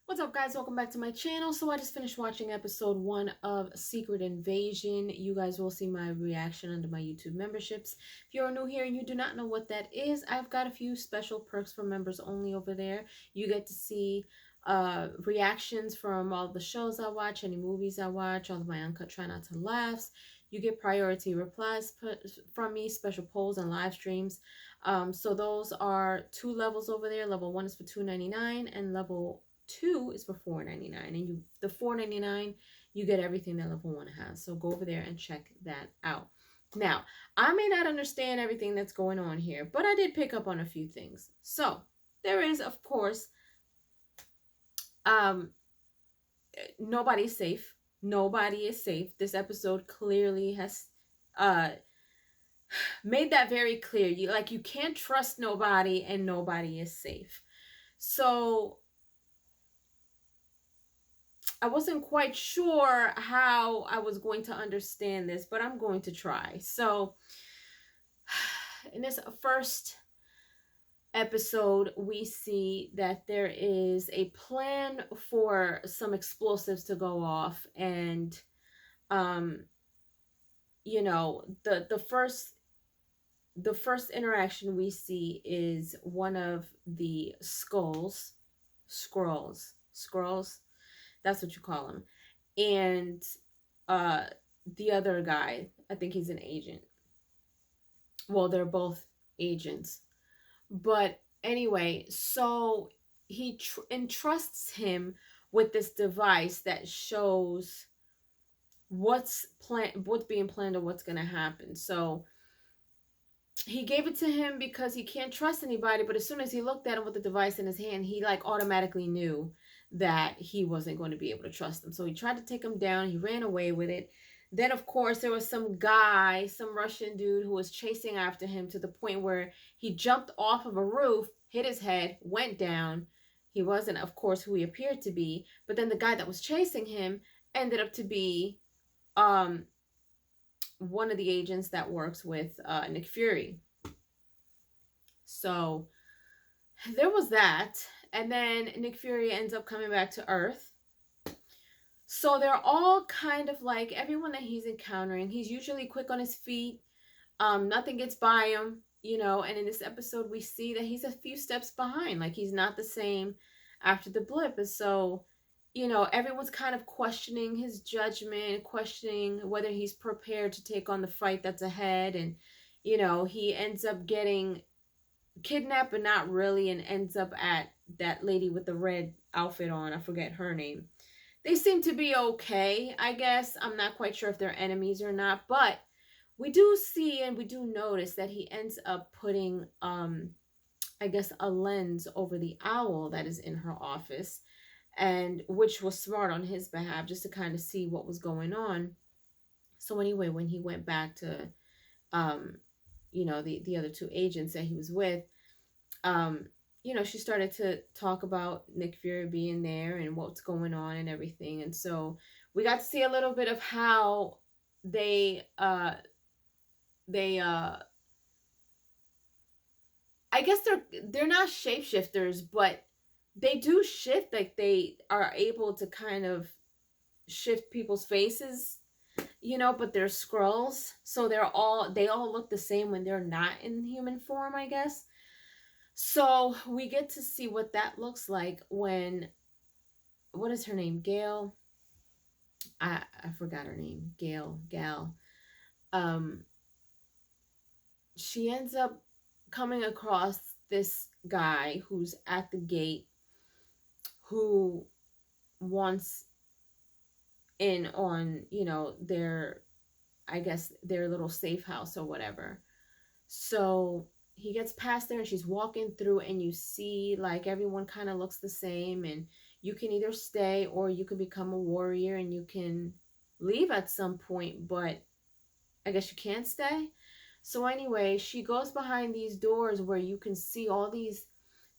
What's up, guys? Welcome back to my channel. So I just finished watching episode 1 of Secret Invasion. You guys will see my reaction under my YouTube memberships. If you're new here and you do not know what that is, I've got a few special perks for members only over there. You get to see reactions from all the shows I watch, any movies I watch, all of my uncut try not to laughs. You get priority replies from me, special polls and live streams. So those are 2 levels over there. Level 1 is for $2.99 and level 2 is for $4.99, and the $4.99 you get everything that level 1 has. So go over there and check that out. Now, I may not understand everything that's going on here, but I did pick up on a few things. So there is, of course, nobody's safe. Nobody is safe. This episode clearly has made that very clear. You can't trust nobody, and nobody is safe. So I wasn't quite sure how I was going to understand this, but I'm going to try. So in this first episode, we see that there is a plan for some explosives to go off, and you know, the first interaction we see is one of the scrolls, that's what you call them, and the other guy, I think he's an agent. Well, they're both agents, but anyway, so he entrusts him with this device that shows what's being planned or what's going to happen. So he gave it to him because he can't trust anybody, but as soon as he looked at him with the device in his hand, he like automatically knew that he wasn't going to be able to trust him. So he tried to take him down. He ran away with it. Then, of course, there was some guy, some Russian dude who was chasing after him to the point where he jumped off of a roof, hit his head, went down. He wasn't, of course, who he appeared to be. But then the guy that was chasing him ended up to be one of the agents that works with Nick Fury. So there was that. And then Nick Fury ends up coming back to Earth. So they're all kind of like, everyone that he's encountering, he's usually quick on his feet. Nothing gets by him, you know. And in this episode, we see that he's a few steps behind. Like, he's not the same after the blip. And so, you know, everyone's kind of questioning his judgment, questioning whether he's prepared to take on the fight that's ahead. And, you know, he ends up getting kidnapped, but not really, and ends up at that lady with the red outfit on. I forget her name. They seem to be okay, I guess. I'm not quite sure if they're enemies or not, but we do see and we do notice that he ends up putting, I guess, a lens over the owl that is in her office, and which was smart on his behalf, just to kind of see what was going on. So anyway, when he went back to, you know, the other 2 agents that he was with, you know, she started to talk about Nick Fury being there and what's going on and everything. And so we got to see a little bit of how I guess they're not shapeshifters, but they do shift. Like, they are able to kind of shift people's faces, you know, but they're Skrulls, so they all look the same when they're not in human form, I guess. So we get to see what that looks like when, what is her name? Gail. I forgot her name. Gal. She ends up coming across this guy who's at the gate, who wants in on, you know, I guess their little safe house or whatever. So he gets past there and she's walking through, and you see like everyone kind of looks the same, and you can either stay or you can become a warrior and you can leave at some point, but I guess you can't stay. So anyway, she goes behind these doors where you can see all these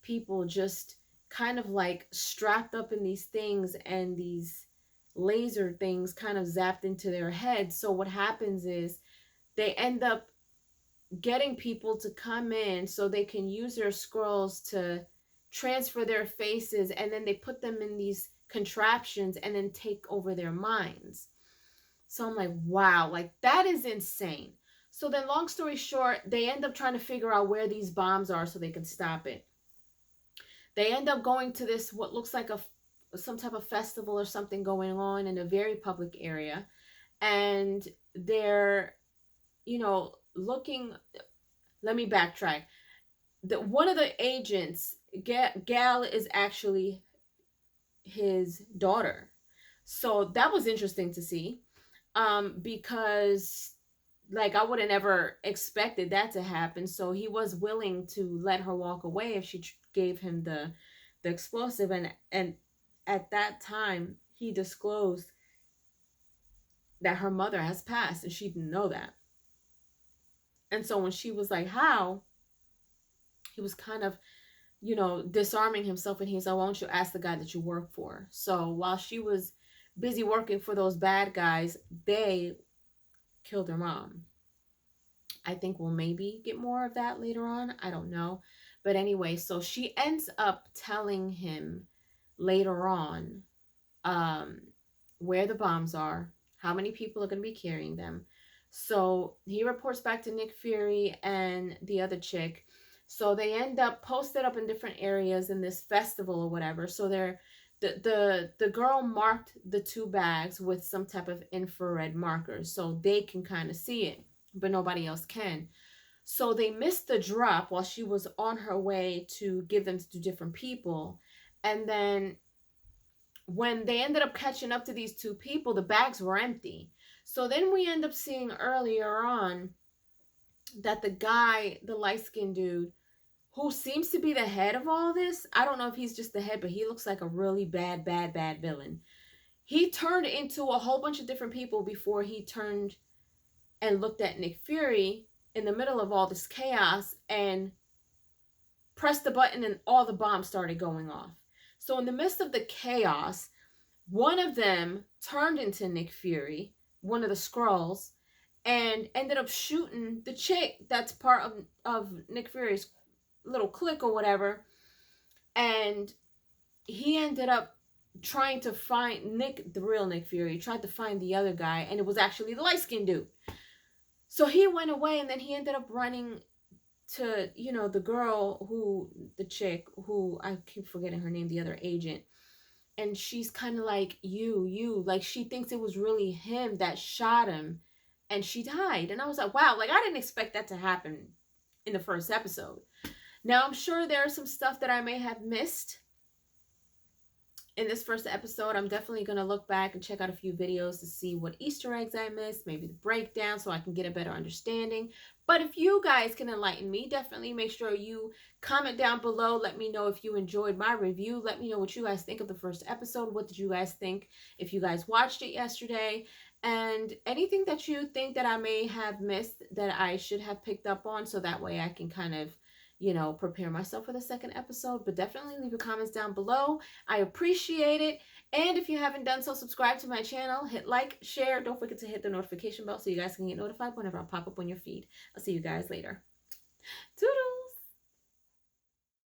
people just kind of like strapped up in these things, and these laser things kind of zapped into their heads. So what happens is they end up getting people to come in so they can use their scrolls to transfer their faces, and then they put them in these contraptions and then take over their minds. So I'm like, wow, like that is insane. So then long story short, they end up trying to figure out where these bombs are so they can stop it. They end up going to this, what looks like some type of festival or something going on in a very public area. And they're, looking, let me backtrack. One of the agents, Gal, is actually his daughter. So that was interesting to see, because like I would have never expected that to happen. So he was willing to let her walk away if she gave him the explosive. And at that time he disclosed that her mother has passed and she didn't know that. And so when she was like, how, he was kind of, disarming himself, and he's like, why don't you ask the guy that you work for? So while she was busy working for those bad guys, they killed her mom. I think we'll maybe get more of that later on. I don't know. But anyway, so she ends up telling him later on, where the bombs are, how many people are going to be carrying them. So he reports back to Nick Fury and the other chick. So they end up posted up in different areas in this festival or whatever. So they're the girl marked the 2 bags with some type of infrared markers so they can kind of see it, but nobody else can. So they missed the drop while she was on her way to give them to different people. And then when they ended up catching up to these 2 people, the bags were empty. So then we end up seeing earlier on that the guy, the light-skinned dude, who seems to be the head of all this, I don't know if he's just the head, but he looks like a really bad villain. He turned into a whole bunch of different people before he turned and looked at Nick Fury in the middle of all this chaos and pressed the button, and all the bombs started going off. So in the midst of the chaos, one of them turned into Nick Fury, one of the Skrulls, and ended up shooting the chick that's part of Nick Fury's little clique or whatever. And he ended up trying to find the real Nick Fury, tried to find the other guy, and it was actually the light-skinned dude. So he went away, and then he ended up running to, the girl the chick who, I keep forgetting her name, the other agent. And she's kind of like, like she thinks it was really him that shot him, and she died. And I was like, wow, like I didn't expect that to happen in the first episode. Now, I'm sure there's some stuff that I may have missed in this first episode. I'm definitely going to look back and check out a few videos to see what Easter eggs I missed, maybe the breakdown, so I can get a better understanding. But if you guys can enlighten me, definitely make sure you comment down below. Let me know if you enjoyed my review. Let me know what you guys think of the first episode. What did you guys think if you guys watched it yesterday? And anything that you think that I may have missed that I should have picked up on, so that way I can kind of, prepare myself for the second episode. But definitely leave your comments down below. I appreciate it. And if you haven't done so, subscribe to my channel, hit like, share. Don't forget to hit the notification bell so you guys can get notified whenever I pop up on your feed. I'll see you guys later. Toodles!